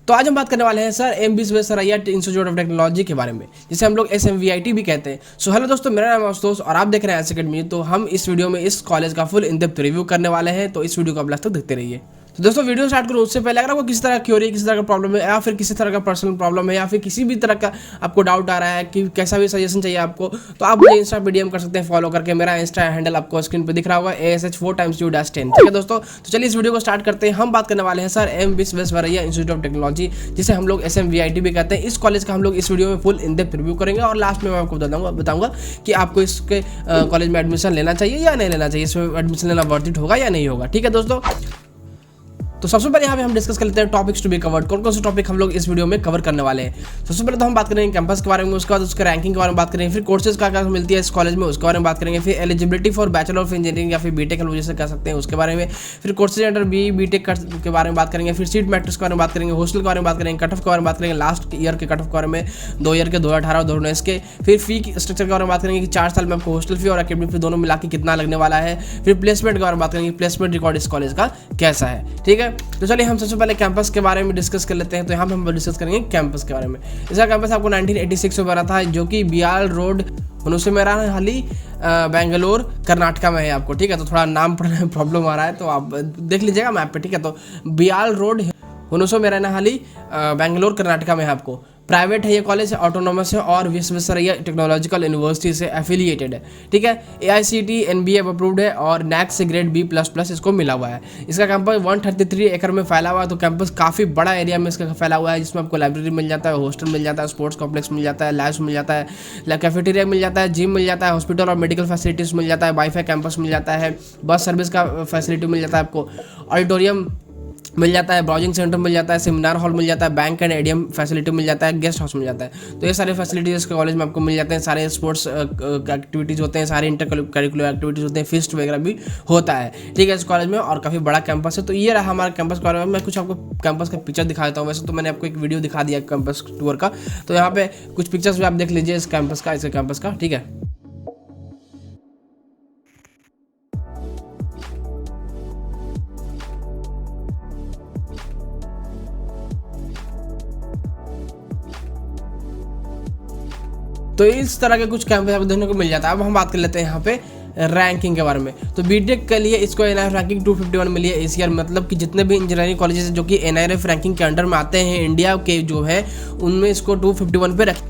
तो आज हम बात करने वाले हैं sir M Visvesvaraya Institute of Technology के बारे में, जिसे हम लोग SMVIT भी कहते हैं। सो हेलो दोस्तों, मेरा नाम है आशुतोष और आप देख रहे हैं एस अकेडमी। तो हम इस वीडियो में इस कॉलेज का फुल इन डेप्थ रिव्यू करने वाले हैं, तो इस वीडियो को आप लास्ट तक देखते रहिए। तो दोस्तों वीडियो स्टार्ट करूँ उससे पहले, अगर आपको किसी तरह की क्वेरी, किसी तरह का प्रॉब्लम है, या फिर किसी तरह का पर्सनल प्रॉब्लम है, या फिर किसी भी तरह का आपको डाउट आ रहा है कि कैसा भी सजेशन चाहिए आपको, तो आप मुझे इंस्टा पे DM कर सकते हैं फॉलो करके। मेरा इंस्टा हैंडल आपको स्क्रीन पे दिख रहा होगा, ASH4x2-10। ठीक है दोस्तों, तो चलिए इस वीडियो को स्टार्ट करते हैं। हम बात करने वाले हैं sir M Visvesvaraya Institute of Technology, जिसे हम लोग SMVIT भी कहते हैं। इस कॉलेज का हम लोग इस वीडियो में फुल इन डेप्थ रिव्यू करेंगे और लास्ट में मैं आपको बताऊंगा कि आपको इसके कॉलेज में एडमिशन लेना चाहिए या नहीं लेना चाहिए, इसमें एडमिशन लेना वर्थ इट होगा या नहीं होगा। ठीक है दोस्तों, तो सबसे पहले यहाँ पे हम डिस्कस कर लेते हैं टॉपिक्स टू बी कवर्ड। कौन कौन से टॉपिक हम लोग इस वीडियो में कवर करने वाले हैं। सबसे पहले तो हम बात करेंगे कैंपस के बारे में, उसके बाद उसके रैंकिंग के बारे में बात करेंगे, फिर कोर्सेज क्या क्या मिलती है इस कॉलेज में उसके बारे में बात करेंगे, फिर eligibility for bachelor of engineering या फिर बीटेक हम लोग जैसे कह सकते हैं उसके बारे में, फिर कोर्सेज अंडर BTech के बारे में बात करेंगे, फिर सीट मैट्रिक्स के बारे में बात करेंगे, हॉस्टल के बारे में बात करेंगे, कट ऑफ के बारे में बात करेंगे, लास्ट ईयर के कट ऑफ के बारे में, 2 ईयर के 2018 और 2019 के, फिर फी स्ट्रक्चर के बारे में बात करेंगे कि 4 साल में आपको हॉस्टल फी और एकेडमिक फी दोनों मिला के कितना लगने वाला है, फिर प्लेसमेंट के बारे में बात करेंगे, प्लेसमेंट रिकॉर्ड इस कॉलेज का कैसा है। ठीक है, तो चलिए हम सबसे पहले कैंपस के बारे में डिस्कस कर लेते हैं। तो यहाँ पे हम डिस्कस करेंगे कैंपस के बारे में। इसका कैंपस आपको 1986 में बना था, जो कि बियाल रोड हुनुसुमेरानहल्ली बेंगलोर कर्नाटका में है आपको। ठीक है, तो थोड़ा नाम पढ़ने में प्रॉब्लम आ रहा है तो आप देख लीजिएगा मैप पे। ठीक है, तो बियाल रोड हुनुसुमेरानहल्ली बेंगलोर कर्नाटका में है आपको। प्राइवेट है ये कॉलेज, ऑटोनॉमस है और विश्वेश्वरैया टेक्नोलॉजिकल यूनिवर्सिटी से एफिलिएटेड है। ठीक है, AICTE NBA अप्रूव्ड है और NAC से ग्रेड B++ इसको मिला हुआ है। इसका कैंपस 133 एकड़ में फैला हुआ है, तो कैंपस काफ़ी बड़ा एरिया में इसका फैला हुआ है, जिसमें आपको लाइब्रेरी मिल जाता है, हॉस्टल मिल जाता है, स्पोर्ट्स कॉम्प्लेक्स मिल जाता है, लैब्स मिल जाता है, कैफेटेरिया मिल जाता है, जिम मिल जाता है, हॉस्पिटल और मेडिकल फैसिलिटीज़ मिल जाता है, वाईफाई कैंपस मिल जाता है, बस सर्विस का फैसिलिटी मिल जाता है आपको, ऑडिटोरियम मिल जाता है, ब्राउजिंग सेंटर मिल जाता है, सेमिनार हॉल मिल जाता है, बैंक एंड ADM फैसिलिटी मिल जाता है, गेस्ट हाउस मिल जाता है। तो ये सारे फैसिलिटीज़ कॉलेज में आपको मिल जाते हैं। सारे स्पोर्ट्स एक्टिविटीज़ होते हैं, सारे इंटर करिकुलर एक्टिविटीज़ होते हैं, फेस्ट वगैरह भी होता है। ठीक है, इस कॉलेज में और काफ़ी बड़ा कैंपस है। तो ये रहा हमारा कैंपस के बारे में। मैं कुछ आपको कैंपस का पिक्चर दिखा देता हूँ। वैसे तो मैंने आपको एक वीडियो दिखा दिया कैंपस टूर का, तो यहाँ पे कुछ पिक्चर्स भी आप देख लीजिए इस कैंपस का। ठीक है, तो इस तरह के कुछ कैंपस आपको देखने को मिल जाता है। अब हम बात कर लेते हैं यहाँ पे रैंकिंग के बारे में। तो BTech के लिए इसको NIRF रैंकिंग 251 मिली है ACR, मतलब कि जितने भी इंजीनियरिंग कॉलेजेस जो कि NIRF रैंकिंग के अंडर में आते हैं इंडिया के जो है, उनमें इसको 251 पे रख।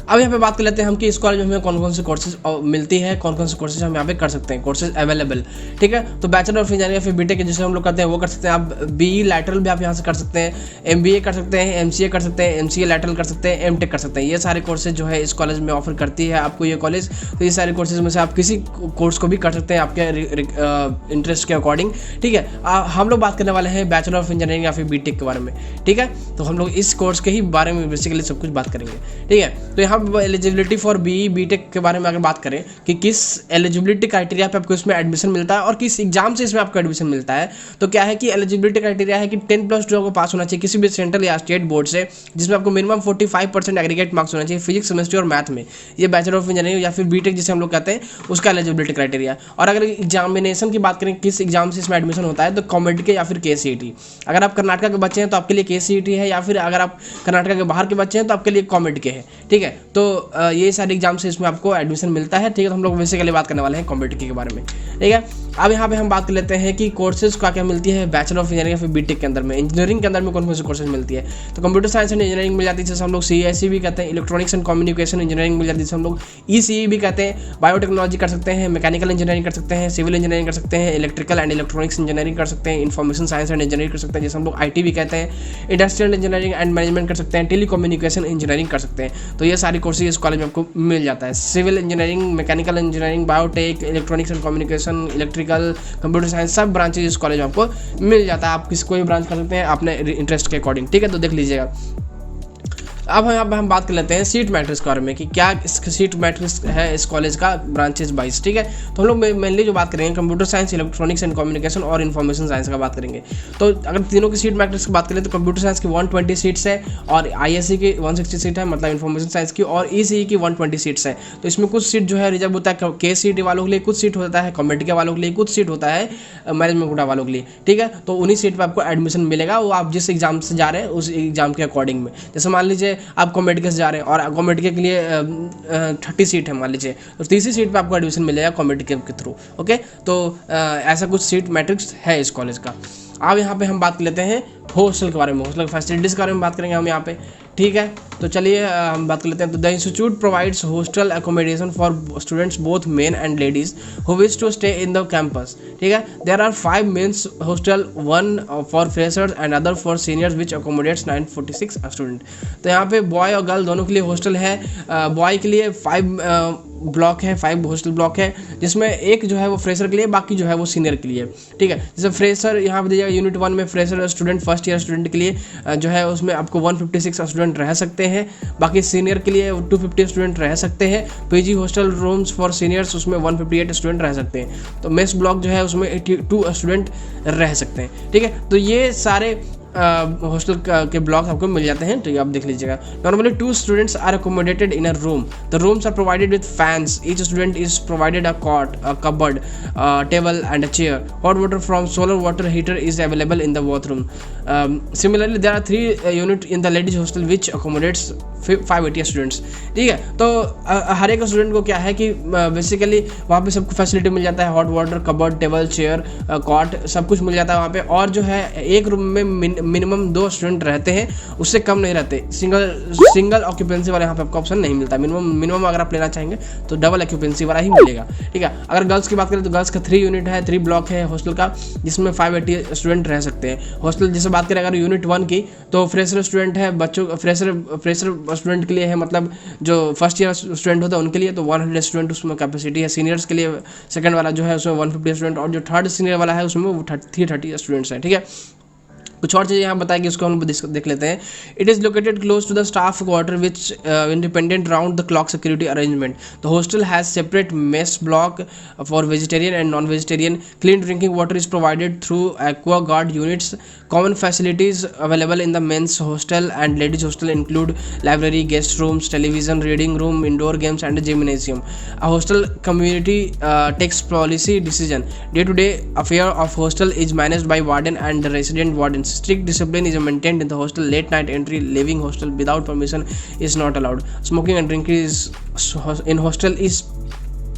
अब यहाँ पे बात कर लेते हैं हम कि इस कॉलेज में हमें कौन कौन से कोर्सेज मिलती है, कौन कौन से कोर्सेज हम यहाँ पे कर सकते हैं, कोर्सेज अवेलेबल। ठीक है, तो बैचलर ऑफ इंजीनियरिंग फिर BTech जिसे हम लोग करते हैं वो कर सकते हैं आप। BE लैटरल भी आप यहाँ से कर सकते हैं, MBA कर सकते हैं, MCA कर सकते हैं, MCA लैटरल कर सकते हैं, MTech कर सकते हैं। ये सारे कोर्सेज जो है इस कॉलेज में ऑफर करती है आपको ये कॉलेज। तो ये सारे कोर्सेज में से आप किसी कोर्स को भी कर सकते हैं आपके इंटरेस्ट के अकॉर्डिंग। ठीक है, हम लोग बात करने वाले हैं बैचलर ऑफ इंजीनियरिंग या फिर BTech के बारे में। ठीक है, तो हम लोग इस कोर्स के ही बारे में बेसिकली सब कुछ बात करेंगे। ठीक है, तो यहाँ पर एलिजिबिलिटी फॉर BE BTech के बारे में अगर बात करें कि किस एलिजिबिलिटी क्राइटेरिया पे आपको इसमें एडमिशन मिलता है और किस एग्जाम से इसमें आपको एडमिशन मिलता है, तो क्या है कि एलिजिबिलिटी क्राइटेरिया है कि 10+2 को पास होना चाहिए किसी भी सेंट्रल या स्टेट बोर्ड से, जिसमें आपको मिनिमम 45% एग्रीगेट मार्क्स होना चाहिए फिजिक्स, केमिस्ट्री और मैथ में। ये बैचलर ऑफ इंजीनियरिंग या फिर BTech जिसे हम लोग कहते हैं उसका एलिजिबिलिटी क्राइटेरिया। और अगर एग्जामिनेशन की बात करें किस एग्जाम से इसमें एडमिशन होता है, तो कॉमेड के या फिर KCET। अगर आप कर्नाटका के बच्चे हैं तो आपके लिए KCET है, या फिर अगर आप कर्नाटका के बाहर के बच्चे हैं तो आपके लिए कॉमेड के है। ठीक है, तो ये सारे एग्जाम से इसमें आपको एडमिशन मिलता है। ठीक है, तो हम लोग बेसिकली बात करने वाले हैं कॉम्पिटिटिव के बारे में। ठीक है, अब यहाँ पे हम बात कर लेते हैं कि कोर्सेज का क्या मिलती है बैचलर ऑफ इंजीनियरिंग या फिर BTech के अंदर में। इंजीनियरिंग के अंदर में कौन कौन से कोर्सेज मिलती है, तो कंप्यूटर साइंस एंड इंजीनियरिंग मिल जाती है, जैसे हम लोग CSE भी कहते हैं। इलेक्ट्रॉनिक्स एंड कम्युनिकेशन इंजीनियरिंग मिल जाती है, जैसे हम लोग ECE भी कहते हैं। बायोटेक्नोलॉजी कर सकते हैं, मैकेनिकल इंजीनियरिंग कर सकते हैं, सिविल इंजीनियरिंग कर सकते हैं, इलेक्ट्रिकल एंड इलेक्ट्रॉनिक्स इंजीनियरिंग कर सकते हैं, इन्फॉर्मेशन साइंस एंड इंजीनियरिंग कर सकते हैं, जैसे हम लोग IT भी कहते हैं। इंडस्ट्रियल इंजीनियरिंग एंड मैनेजमेंट कर सकते हैं, टेलीकम्युनिकेशन इंजीनियरिंग कर सकते हैं। तो ये सारी कोर्सेज इस कॉलेज में आपको मिल जाता है। Civil engineering, mechanical engineering, biotech, electronics and communication, electrical, computer science, सब ब्रांचेज इस कॉलेज में आपको मिल जाता है। आप किसी कोई ब्रांच कर सकते हैं अपने इंटरेस्ट के अकॉर्डिंग। ठीक है, तो देख लीजिएगा। अब यहाँ पे हम बात कर लेते हैं सीट मैट्रिक्स के बारे में कि क्या इस सीट मैट्रिक्स है इस कॉलेज का ब्रांचेस वाइज, ठीक है। तो हम लोग मेनली जो बात करेंगे computer science, electronics and communication और इन्फॉर्मेशन साइंस का बात करेंगे। तो अगर तीनों की सीट मैट्रिक्स की बात करें तो कंप्यूटर साइंस की 120 सीट्स है और ISC की 160 सीट है, मतलब इन्फॉर्मेशन साइंस की, और ECE की 120 सीट्स है। तो इसमें कुछ सीट जो है रिजर्व होता है KCET वालों के लिए, कुछ सीट होता है कॉमेडी के वालों के लिए, कुछ सीट होता है मैनेजमेंट कोटा वालों के लिए, ठीक है। तो उन्हीं सीट पर आपको एडमिशन मिलेगा, वो आप जिस एग्जाम से जा रहे हैं उस एग्जाम के अकॉर्डिंग में। जैसे मान लीजिए आप कॉमेडी से जा रहे हैं और कॉमेडी के लिए 30 सीट है मान लीजिए, तो 30 सीट पे आपको एडमिशन मिलेगा कॉमेडी के थ्रू, ओके। तो ऐसा कुछ सीट मैट्रिक्स है इस कॉलेज का। अब यहाँ पे हम बात कर लेते हैं हॉस्टल के बारे में, हॉस्टल फैसिलिटीज़ के बारे में बात करेंगे हम यहाँ पे, ठीक है। तो चलिए हम बात कर लेते हैं। तो the institute provides hostel accommodation for students both men and ladies who wish to stay in the campus, ठीक है। There are 5 men's hostel, 1 for freshers and other four seniors which accommodates 946 student. तो यहाँ पे boy और girl दोनों के लिए hostel है। बॉय के लिए 5 ब्लॉक है, 5 हॉस्टल ब्लॉक है, जिसमें एक जो है वो फ्रेशर के लिए, बाकी जो है वो सीनियर के लिए, ठीक है। जैसे फ्रेशर यहाँ पे दिया यूनिट 1 में fresher student first year student के लिए जो है उसमें आपको 156 स्टूडेंट रह सकते हैं, बाकी सीनियर के लिए 250 स्टूडेंट रह सकते हैं। PG hostel rooms for seniors उसमें 158 स्टूडेंट रह सकते हैं। तो मेस ब्लॉक जो है उसमें 82 स्टूडेंट रह सकते हैं, ठीक है। तो ये सारे हॉस्टल के ब्लॉक आपको मिल जाते हैं, तो ये आप देख लीजिएगा। Normally 2 students are accommodated in a room, the rooms are provided with fans, each student is provided a cot, a cupboard, table and a chair, hot water from solar water heater is available in the bathroom. Similarly there are 3 unit in the ladies hostel which accommodates 580 students, ठीक है। तो हर एक student को क्या है कि basically वहाँ पे सबको फैसिलिटी मिल जाता है, hot water, cupboard, table, chair, cot, सब कुछ मिल जाता है वहाँ पे। और जो है एक रूम में मिनिमम 2 स्टूडेंट रहते हैं, उससे कम नहीं रहते। सिंगल ऑक्यूपेंसी वाला यहाँ पे आपको ऑप्शन नहीं मिलता। मिनिमम अगर आप लेना चाहेंगे तो डबल ऑक्यूपेंसी वाला ही मिलेगा, ठीक है। अगर गर्ल्स की बात करें तो गर्ल्स का 3 यूनिट है, 3 ब्लॉक है हॉस्टल का, जिसमें 580 स्टूडेंट रह सकते हैं। हॉस्टल जैसे बात करें अगर यूनिट 1 की, तो फ्रेशर स्टूडेंट है, बच्चों फ्रेशर स्टूडेंट के लिए है, मतलब जो फर्स्ट ईयर स्टूडेंट होता है उनके लिए, तो 100 स्टूडेंट उसमें कैपेसिटी है। सीनियर्स के लिए सेकंड वाला जो है उसमें 150 स्टूडेंट, और जो थर्ड सीनियर वाला है उसमें वो 330 स्टूडेंट्स हैं, ठीक है। कुछ और चीज़ें यहाँ बताएगी, उसको हम देख लेते हैं। It is located close to the staff quarter which independent round the clock security arrangement. The hostel has separate mess block for vegetarian and non vegetarian. Clean drinking water is provided through Aquaguard units. Common facilities available in the men's hostel and ladies hostel include library, guest rooms, television, reading room, indoor games and gymnasium. A hostel community takes policy decision. Day-to-day affair of hostel is managed by warden and resident wardens. Strict discipline is maintained in the hostel. Late night entry, leaving hostel without permission is not allowed. Smoking and drinking is in hostel is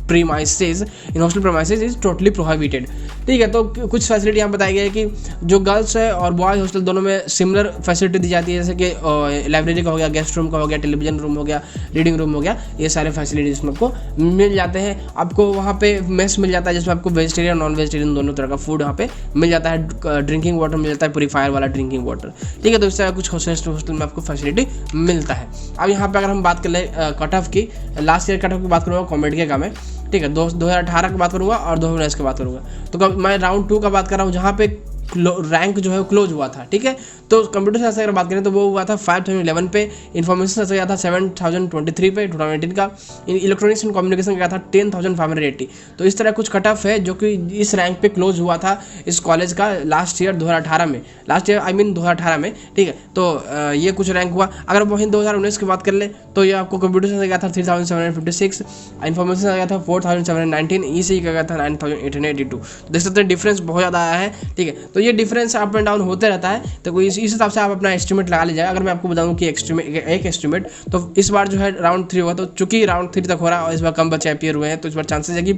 premises in hostel premises is totally prohibited, ठीक है। तो कुछ facility यहाँ बताई गई है कि जो गर्ल्स है और बॉयज़ हॉस्टल दोनों में सिमिलर फैसिलिटी दी जाती है, जैसे कि लाइब्रेरी का हो गया, गेस्ट रूम का हो गया, टेलीविजन रूम हो गया, रीडिंग रूम हो गया, ये सारे फैसिलिटीज इसमें आपको मिल जाते हैं। आपको वहाँ पे मेस मिल जाता है जिसमें आपको वेजिटेरियन नॉन वेजिटेरियन दोनों तरह का फूड वहाँ पे मिल जाता है। ड्रिंकिंग वाटर मिल जाता है, प्योरीफायर वाला ड्रिंकिंग वाटर, ठीक है। तो इस तरह कुछ हॉस्टल में आपको फैसिलिटी मिलता है। अब यहाँ पे अगर हम बात कर ले कट ऑफ की, लास्ट ईयर कट ऑफ की बात करूँगा कॉमेडी का में, ठीक है। 2018 की बात करूँगा और 2019 की बात करूँगा। तो मैं राउंड 2 का बात कर रहा हूँ, जहाँ पे रैंक जो है क्लोज हुआ था, ठीक है। तो कंप्यूटर साइंस अगर बात करें तो वो हुआ था 5011 पे, इन्फॉर्मेशन साइंस गया था 7023 पे 2018 का, इलेक्ट्रॉनिक्स एंड कम्युनिकेशन गया था 10580। तो इस तरह कुछ कट ऑफ है जो कि इस रैंक पे क्लोज हुआ था इस कॉलेज का लास्ट ईयर 2018 में, लास्ट ईयर आई मीन 2018 में, ठीक है। तो ये कुछ रैंक हुआ। अगर वहीं 2019 की बात कर ले तो ये आपको कंप्यूटर साइंस गया था 3756, इन्फॉर्मेशन गया था 4719, ECE का गया था 9882। देख सकते हैं डिफरेंस बहुत ज़्यादा आया है, ठीक है। तो ये डिफरेंस अप एंड डाउन होते रहता है, तो इस हिसाब से आप अपना एस्टिमेट लगा लीजिएगा। अगर मैं आपको बताऊं कि एक एस्टिमेट, तो इस बार जो है राउंड 3 हुआ, तो चूंकि राउंड 3 तक हो रहा है और इस बार कम बच्चे अपीयर हुए हैं, तो इस बार चांसेस है कि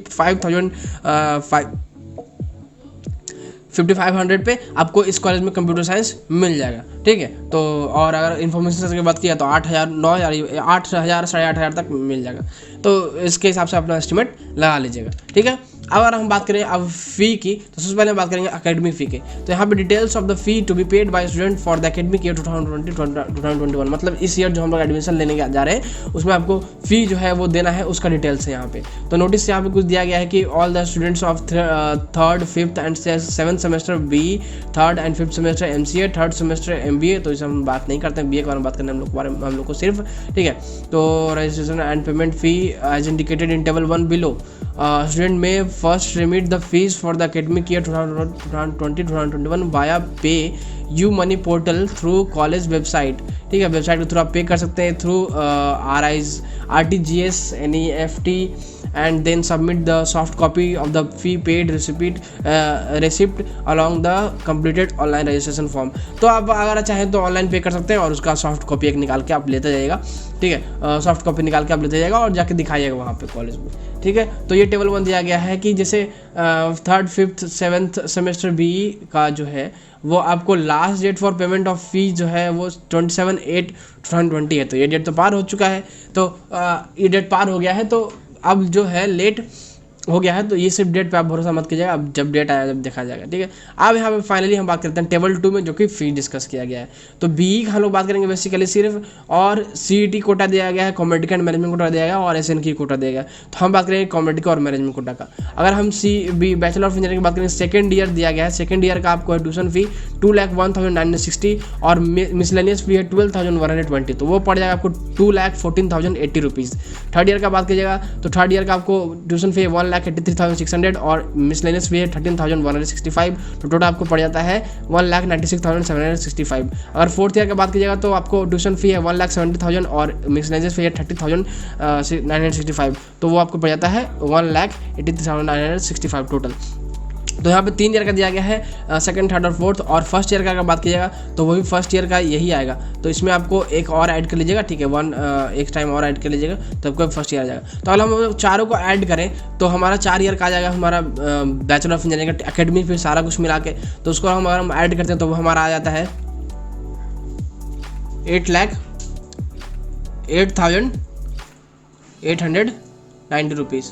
5500 पे आपको इस कॉलेज में कंप्यूटर साइंस मिल जाएगा, ठीक है। तो और अगर इन्फॉर्मेशन साइंस की बात किया तो 8000, 9000, 8000, 8500 तक मिल जाएगा। तो इसके हिसाब से अपना एस्टिमेट लगा लीजिएगा, ठीक है। अगर हम बात करें अब फ़ी की, तो सबसे पहले हम बात करेंगे अकेडमिक फ़ी के। तो यहाँ पे details of the fee to be paid by student for the academic year 2020-2021, मतलब इस ईयर जो हम लोग एडमिशन लेने जा रहे हैं उसमें आपको फ़ी जो है वो देना है, उसका डिटेल्स है यहाँ पे। तो नोटिस यहाँ पे कुछ दिया गया है कि all the students of 3rd, 5th and 7th semester BE, 3rd and 5th semester MCA, 3rd semester MBA, तो इसे हम बात नहीं करते हैं, BA के बारे में बात करने हम लोग को सिर्फ, ठीक है। तो registration and payment fee as indicated in table 1 below, student में first remit the fees for the academic year 2020-2021 via pay you money portal through college website, ठीक है। वेबसाइट के थ्रू आप पे कर सकते हैं through RTGS NEFT and then submit the soft copy of the fee paid receipt along the completed online registration form। तो आप अगर चाहें तो ऑनलाइन पे कर सकते हैं और उसका सॉफ्ट कॉपी एक निकाल के आप लेते जाइएगा, ठीक है। सॉफ्ट कॉपी निकाल के आप लेते जाइएगा और जाके दिखाइएगा वहाँ पे कॉलेज में, ठीक है। तो ये टेबल 1 दिया गया है कि जैसे 3rd, 5th, 7th semester BE का जो है वो आपको last date for payment of fee जो है वो 27/8/2020 है। तो ये डेट तो पार हो चुका है, तो ये डेट पार हो गया है, तो अब जो है लेट हो गया है, तो ये सिर्फ डेट पे आप भरोसा मत कीजिएगा, अब जब डेट आया जब देखा जाएगा, ठीक है। अब यहाँ पे फाइनली हम बात करते हैं टेबल 2 में, जो कि फ़ी डिस्कस किया गया है। तो BE का हम लोग बात करेंगे बेसिकली सिर्फ, और CET कोटा दिया गया है, कॉमेडिक एंड मैनेजमेंट कोटा दिया गया और SNK कोटा दिया गया। तो हम बात करेंगे कॉमेडिक और मैनेजमेंट कोटा का। अगर हम बैचलर ऑफ इंजीनियरिंग की बात करेंगे, सेकेंड ईयर दिया गया है, सेकेंड ईयर का आपको है ट्यूशन फ़ी 2,01,960 और मिसलेनियस फ़ी है 12,120, तो वो पड़ जाएगा आपको 2,14,080 रुपीज़। थर्ड ईयर का बात कीजिएगा तो थर्ड ईयर का आपको ट्यूशन फ़ी 1,83,600 और मिसलेनियस फ़ी है 13,165, तो टोटल आपको पड़ जाता है 1,96,765। अगर फोर्थ ईयर का बात कीजिएगा तो आपको ट्यूशन फ़ी है 1,70,000 और मिसलेनियस फ़ी है 30,965, तो वो आपको पड़ जाता है 1,83,965 टोटल। तो यहाँ पे 3 ईयर का दिया गया है, सेकंड, थर्ड और फोर्थ। और फर्स्ट ईयर का अगर बात कीजिएगा तो वो भी फर्स्ट ईयर का यही आएगा, तो इसमें आपको एक और ऐड कर लीजिएगा, ठीक है, एक टाइम और ऐड कर लीजिएगा तो आपको फर्स्ट ईयर आ जाएगा। तो अगर हम चारों को ऐड करें तो हमारा 4 ईयर का आ जाएगा हमारा बैचलर ऑफ इंजीनियरिंग का एकेडमिक फिर सारा कुछ मिला के। तो उसको अगर हम ऐड करते हैं तो वो हमारा आ जाता है 8,08,890 रुपीज़,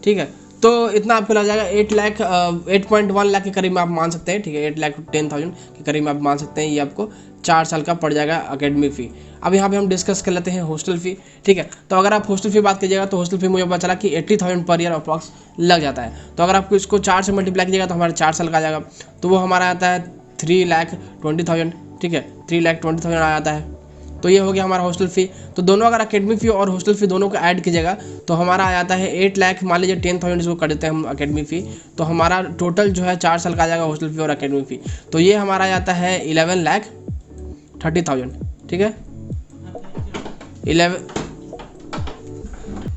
ठीक है। तो इतना आपको लग जाएगा 8.1 लाख के करीब में आप मान सकते हैं, ठीक है। 8,10,000 के करीब में आप मान सकते हैं, ये आपको 4 साल का पड़ जाएगा अकेडमिक फ़ी। अब यहाँ पे हम डिस्कस कर लेते हैं हॉस्टल फ़ी, ठीक है। तो अगर आप हॉस्टल फ़ी बात कीजिएगा तो हॉस्टल फ़ी मुझे पता चला कि 80,000 पर ईयर अप्रॉक्स लग जाता है। तो अगर आपको इसको 4 से मल्टीप्लाई कीजिएगा तो हमारा 4 साल का आ जाएगा, तो वो हमारा आता है 3,20,000, ठीक है, 3,20,000 आ जाता है। तो ये हो गया हमारा हॉस्टल फ़ी। तो दोनों अगर अकेडमिक फ़ी और हॉस्टल फ़ी दोनों को ऐड कीजिएगा तो हमारा आ जाता है 8 लाख, मान लीजिए 10,000 इसको कर देते हैं हम अकेडमिक फ़ी, तो हमारा टोटल जो है 4 साल का आ जाएगा हॉस्टल फ़ी और अकेडमिक फ़ी। तो ये हमारा आ जाता है 11,30,000, ठीक है।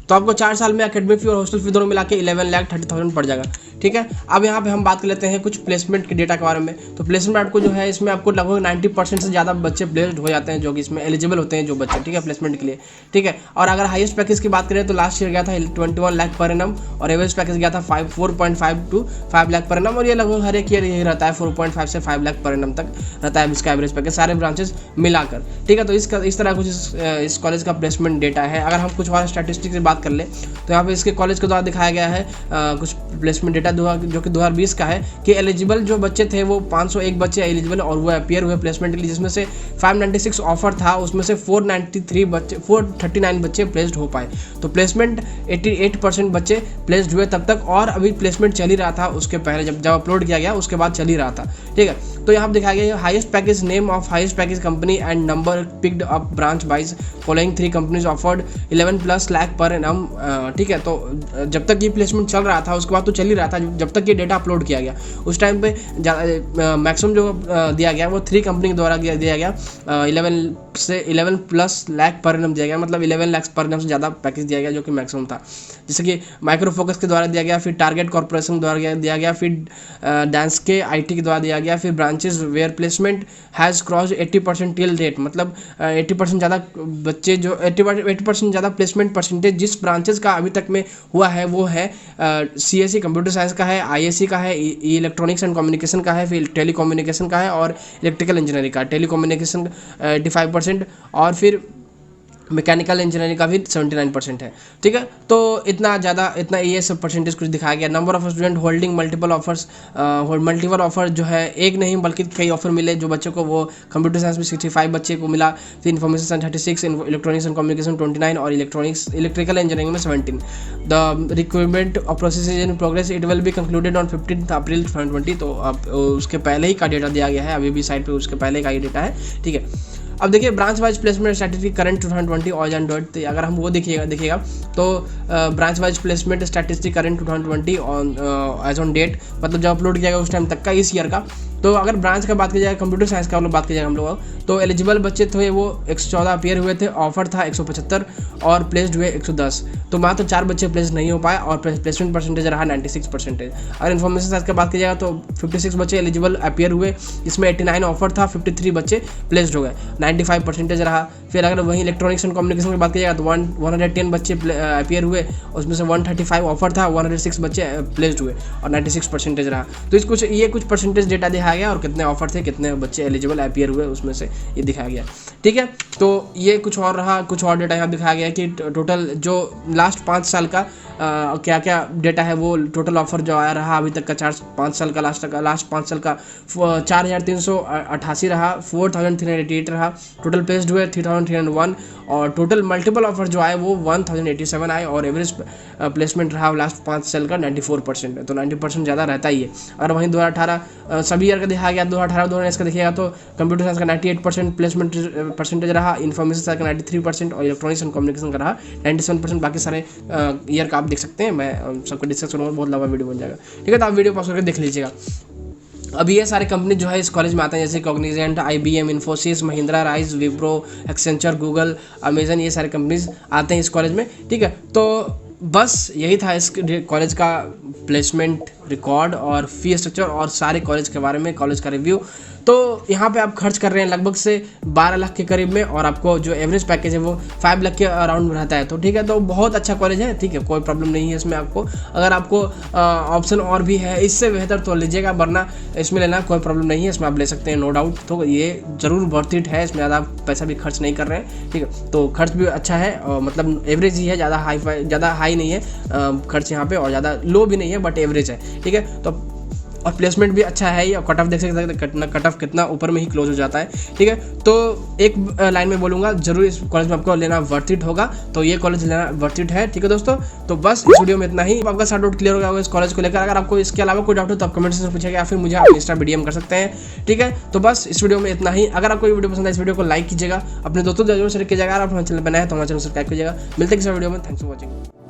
तो आपको 4 साल में एकेडमिक फ़ी और हॉस्टल फ़ी दोनों मिला के 11,30,000 पड़ जाएगा, ठीक है। अब यहाँ पे हम बात कर लेते हैं कुछ प्लेसमेंट के डेटा के बारे में। तो प्लेसमेंट आपको जो है इसमें आपको लगभग 90% से ज़्यादा बच्चे प्लेस्ड हो जाते हैं, जो कि इसमें एलिजिबल होते हैं जो बच्चे, ठीक है, प्लेसमेंट के लिए, ठीक है। और अगर हाईएस्ट पैकेज की बात करें तो लास्ट ईयर गया था 21 लाख पर एनम और एवरेज पैकेज गया था 4.5 to 5 लाख पर एनम, और ये लगभग हर एक ईयर यही रहता है, 4.5 से 5 लाख पर एनम तक रहता है इसका एवरेज पैकेज सारे ब्रांचेस मिलाकर, ठीक है। तो इस तरह कुछ इस कॉलेज का प्लेसमेंट डेटा है। अगर हम कुछ और स्टैटिस्टिक्स की बात कर ले तो यहाँ पे इसके कॉलेज के द्वारा दिखाया गया है कुछ प्लेसमेंट डेटा जो कि 2020 का है कि एलिजिबल जो बच्चे थे वो 501 बच्चे एलिजिबल और वो अपीयर हुए प्लेसमेंट के लिए, जिसमें से 596 ऑफर था, उसमें से 439 बच्चे प्लेस्ड हो पाए। तो प्लेसमेंट 88% बच्चे प्लेस्ड हुए तब तक, और अभी प्लेसमेंट चल ही रहा था उसके पहले, जब अपलोड किया गया उसके बाद चल ही रहा था, ठीक है। तो यहाँ पर दिखाया गया highest package, name of highest package company and number picked up branch wise following 3 companies offered 11+ lakh per annum, ठीक है। तो जब तक ये प्लेसमेंट चल रहा था उसके बाद तो चल ही रहा था, जब तक ये डेटा अपलोड किया गया उस टाइम पे मैक्सिमम जो दिया गया वो 3 कंपनी के द्वारा दिया गया, 11+ लाख पर एनम दिया गया, मतलब 11 लाख पर एनम से ज़्यादा पैकेज दिया गया जो कि मैक्सिमम था। जैसे कि माइक्रो फोकस के द्वारा दिया गया, फिर टारगेट कॉर्पोरेशन द्वारा दिया गया, फिर डांस के IT के द्वारा दिया गया, फिर branches where placement has crossed 80% till date, मतलब 80% ज़्यादा बच्चे जो 80% ज़्यादा प्लेसमेंट परसेंटेज जिस ब्रांचेज का अभी तक में हुआ है वो है CSE कंप्यूटर साइंस का है, ISC का है, इलेक्ट्रॉनिक्स एंड कम्युनिकेशन का है, फिर टेली कम्युनिकेशन का है और इलेक्ट्रिकल इंजीनियरिंग का। टेली कम्युनिकेशन 85% और फिर मैकेनिकल इंजीनियरिंग का भी 79% है, ठीक है। तो इतना ये सब परसेंटेज कुछ दिखाया गया। Number of student holding multiple offer जो है एक नहीं बल्कि कई ऑफर मिले जो बच्चों को, वो कंप्यूटर साइंस में 65 बच्चे को मिला, फिर information science 36, electronics and communication 29 और इलेक्ट्रिकल इंजीनियरिंग में 17। The recruitment of process is in progress, it will be concluded on 15 अप्रैल 2020। तो अब उसके पहले ही का डेटा दिया गया है, अभी भी साइट पे उसके पहले का ही डेटा है, ठीक है। अब देखिए branch wise placement statistic current 2020 as and dot, तो अगर हम वो देखिएगा तो branch wise placement statistic current 2020 on as on date, मतलब जब अपलोड किया गया उस टाइम तक का, इस ईयर का। तो अगर ब्रांच का बात की जाए, कंप्यूटर साइंस का बात की जाए हम लोग, तो एलिजिबल बच्चे थे वो 114 अपियर हुए थे, ऑफर था 175 और प्लेस्ड हुए 110। तो मात्र 4 बच्चे प्लेस नहीं हो पाए और प्लेसमेंट परसेंटेज रहा 96%। अगर इन्फॉर्मेशन साइंस का बात की जाए तो 56 बच्चे एलिजिबल अपियर हुए, इसमें 89 ऑफर था, 53 बच्चे प्लेस्ड हो गए, 95% रहा। फिर अगर वहीं इलेक्ट्रॉनिक्स एंड कम्युनिकेशन की बात की जाए तो 110 बच्चे अपियर हुए, उसमें से 135 ऑफर था, 106 बच्चे प्लेस्ड हुए और 96% रहा। तो ये कुछ परसेंटेज डेटा दिखाया गया और कितने ऑफर थे, कितने बच्चे एलिजिबल अपियर हुए, उसमें से ये दिखाया गया, ठीक है। तो ये कुछ और रहा, कुछ और डेटा यहाँ दिखाया गया कि टोटल जो लास्ट 5 साल का क्या क्या डेटा है, वो टोटल ऑफर जो आया रहा अभी तक का 5 साल का, लास्ट 5 साल का 4388 रहा, 4388 रहा, टोटल प्लेस्ड हुए 3301 और टोटल मल्टीपल ऑफर जो आए वो 1087 आए और एवरेज प्लेसमेंट रहा लास्ट 5 साल का 94% है। तो 90% ज़्यादा रहता ही है। और वहीं 2018 सभी ईयर का दिखाया गया, 2018-2019 का देखिएगा तो कंप्यूटर साइंस का 98% प्लेसमेंट परसेंटेज रहा, इन्फॉर्मेशन साइंस का 93% और इलेक्ट्रॉनिक्स एंड कम्युनिकेशन का रहा 97%। बाकी सारे ईयर का आप देख सकते हैं, मैं सबको डिस्कस करूँगा, बहुत लंबा वीडियो बन जाएगा, ठीक है। तो आप वीडियो पॉज करके देख लीजिएगा। अब ये सारे कंपनी जो है इस कॉलेज में आते हैं, जैसे Cognizant, IBM, Infosys, Mahindra, rise, Wipro, Accenture, Google, Amazon, ये सारे कंपनीज आते हैं इस कॉलेज में, ठीक है। तो बस यही था इस कॉलेज का प्लेसमेंट रिकॉर्ड और फी स्ट्रक्चर और सारे कॉलेज के बारे में, कॉलेज का रिव्यू। तो यहाँ पे आप खर्च कर रहे हैं लगभग से 12 लाख के करीब में और आपको जो एवरेज पैकेज है वो 5 लाख के अराउंड में रहता है। तो ठीक है, तो बहुत अच्छा कॉलेज है, ठीक है, कोई प्रॉब्लम नहीं है इसमें। आपको अगर आपको ऑप्शन और भी है इससे बेहतर तो लीजिएगा, वरना इसमें लेना कोई प्रॉब्लम नहीं है, इसमें आप ले सकते हैं, नो डाउट। तो ये ज़रूर वर्थ इट है, इसमें ज़्यादा पैसा भी खर्च नहीं कर रहे हैं, ठीक है। तो खर्च भी अच्छा है, मतलब एवरेज ही है, ज़्यादा हाई नहीं है खर्च यहाँ पे और ज़्यादा लो भी नहीं है, बट एवरेज है, ठीक है। तो और प्लेसमेंट भी अच्छा है ही, और कट ऑफ देख सकते हैं, कट ऑफ कितना ऊपर में ही क्लोज हो जाता है, ठीक है। तो एक लाइन में बोलूँगा, जरूर इस कॉलेज में आपको लेना वर्थ इट होगा, तो ये कॉलेज लेना वर्थ इट है, ठीक है दोस्तों। तो बस इस वीडियो में इतना ही, आपका सारा डाउट क्लियर हो गया होगा इस कॉलेज को लेकर। अगर आपको इसके अलावा कोई डाउट हो तो आप कमेंट सेक्शन में पूछेगा या फिर मुझे आप इंस्टा DM कर सकते हैं, ठीक है। तो बस इस वीडियो में इतना ही। अगर आपको ये वीडियो पसंद है, इस वीडियो को लाइक कीजिएगा, अपने दोस्तों जरूर शेयर कीजिएगा, आप हमारे चैनल पर नए हैं तो हमारे चैनल सब्सक्राइब कीजिएगा। मिलते हैं किसी वीडियो में, थैंक्स फॉर वॉचिंग।